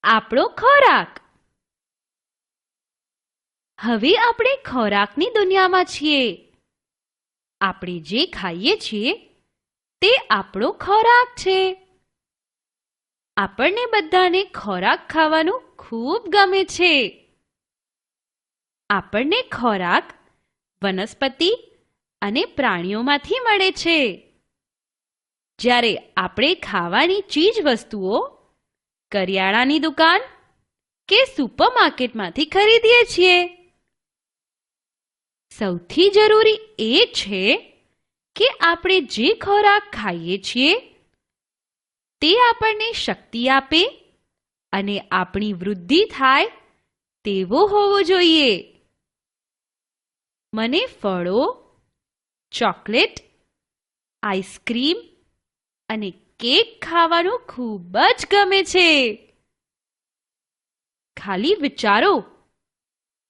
આપણો ખોરાક. હવે આપણે ખોરાકની દુનિયામાં છીએ. આપણે જે ખાઈએ છીએ તે આપણો ખોરાક છે. આપણને બધાને ખોરાક ખાવાનું ખૂબ ગમે છે. આપણને ખોરાક વનસ્પતિ અને પ્રાણીઓમાંથી મળે છે. જ્યારે આપણે ખાવાની ચીજ વસ્તુઓ કરિયાણાની દુકાન કે સુપરમાર્કેટમાંથી ખરીદીએ છીએ, સૌથી જરૂરી એ છે કે આપણે જે ખોરાક ખાઈએ છીએ તે આપણને શક્તિ આપે અને આપણી વૃદ્ધિ થાય તેવો હોવો જોઈએ. મને ફળો, ચોકલેટ, આઈસ્ક્રીમ અને કેક ખાવાનું ખૂબ જ ગમે છે. ખાલી વિચારો,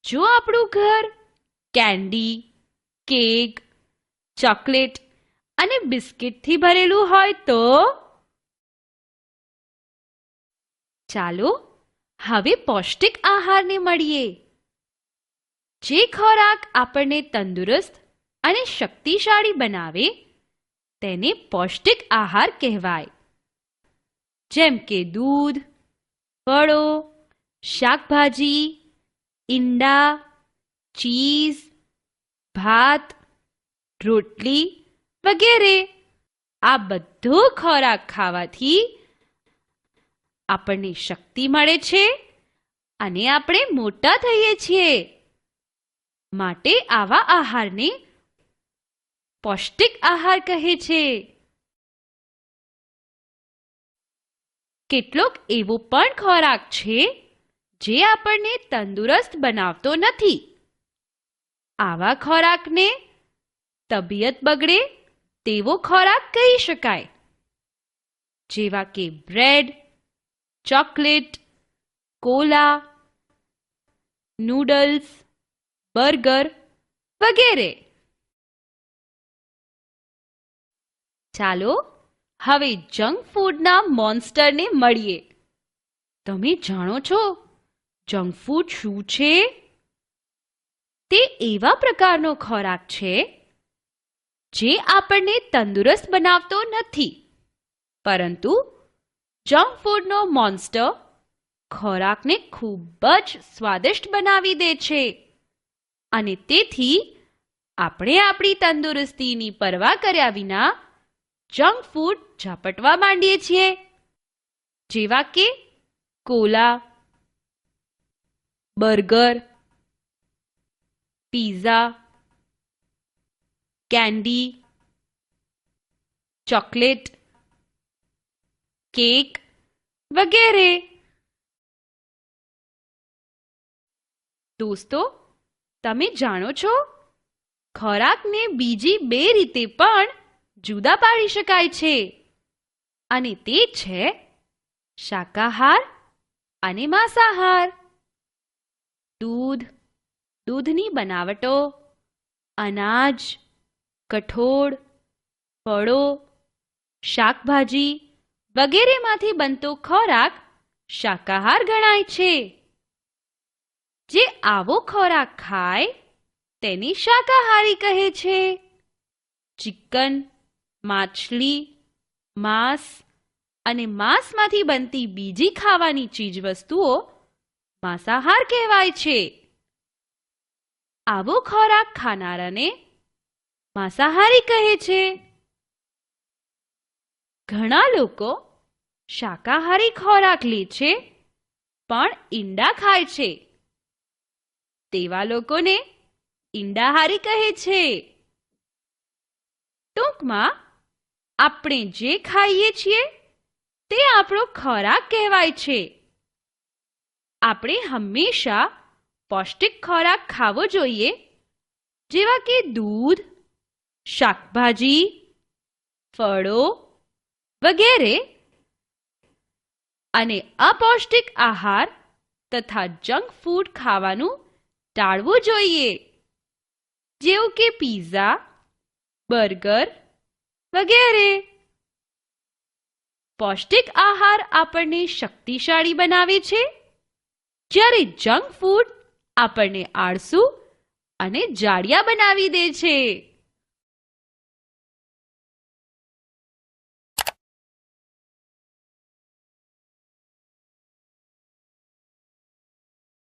જો આપણું ઘર કેન્ડી, કેક, ચોકલેટ અને બિસ્કિટથી ભરેલું હોય તો? ચાલો હવે પૌષ્ટિક આહારને મળીએ. જે ખોરાક આપણને તંદુરસ્ત અને શક્તિશાળી બનાવે તેને પૌષ્ટિક આહાર કહેવાય. જેમ કે દૂધ, ફળો, શાકભાજી, ઈંડા, ચીઝ, ભાત, રોટલી વગેરે. આ બધો ખોરાક ખાવાથી આપણને શક્તિ મળે છે અને આપણે મોટા થઈએ છીએ. માટે આવા આહારને પૌષ્ટિક આહાર કહે છે. કેટલોક એવો પણ ખોરાક છે જે આપણને તંદુરસ્ત બનાવતો નથી. આવા ખોરાકને તબિયત બગડે તેવો ખોરાક કહી શકાય, જેવા કે bread, chocolate, Cola, noodles, burger વગેરે. ચાલો હવે જંક ફૂડના મોન્સ્ટરને મળીએ. તમે જાણો છો જંક ફૂડ શું છે? તે એવા પ્રકારનો ખોરાક છે જે આપણને તંદુરસ્ત બનાવતો નથી, પરંતુ જંક ફૂડનો મોન્સ્ટર ખોરાકને ખૂબ જ સ્વાદિષ્ટ બનાવી દે છે અને તેથી આપણે આપણી તંદુરસ્તીની પરવા કર્યા વિના જંક ફૂડ ઝપટવા માંડીએ છીએ, જેવા કે Cola, burger, pizza, candy, chocolate, cake વગેરે. દોસ્તો, તમે જાણો છો ખોરાકને બીજી બે રીતે પણ જુદા પાડી શકાય છે, અને તે છે શાકાહાર અને માંસાહાર. દૂધ, દૂધની બનાવટો, અનાજ, કઠોળ, ફળો, શાકભાજી વગેરેમાંથી બનતો ખોરાક શાકાહાર ગણાય છે. જે આવો ખોરાક ખાય તેને શાકાહારી કહે છે. ચિકન, માછલી, માંસ અને માંસમાંથી બનતી બીજી ખાવાની ચીજવસ્તુઓ માંસાહાર કહેવાય છે. આવો ખોરાક ખાનારાને માંસાહારી કહે છે. ઘણા લોકો શાકાહારી ખોરાક લે છે પણ ઈંડા ખાય છે. તેવા લોકોને ઈંડાહારી કહે છે. ટૂંકમાં આપણે જે ખાઈએ છીએ તે આપણો ખોરાક કહેવાય છે. આપણે હંમેશા પૌષ્ટિક ખોરાક ખાવો જોઈએ, જેવા કે દૂધ, શાકભાજી, ફળો વગેરે, અને અપૌષ્ટિક આહાર તથા જંક ફૂડ ખાવાનું ટાળવું જોઈએ, જેવું કે પીઝા, બર્ગર વગેરે. પૌષ્ટિક આહાર આપણને શક્તિશાળી બનાવે છે, જ્યારે જંક ફૂડ આપણને આળસુ અને જાડિયા બનાવી દે છે.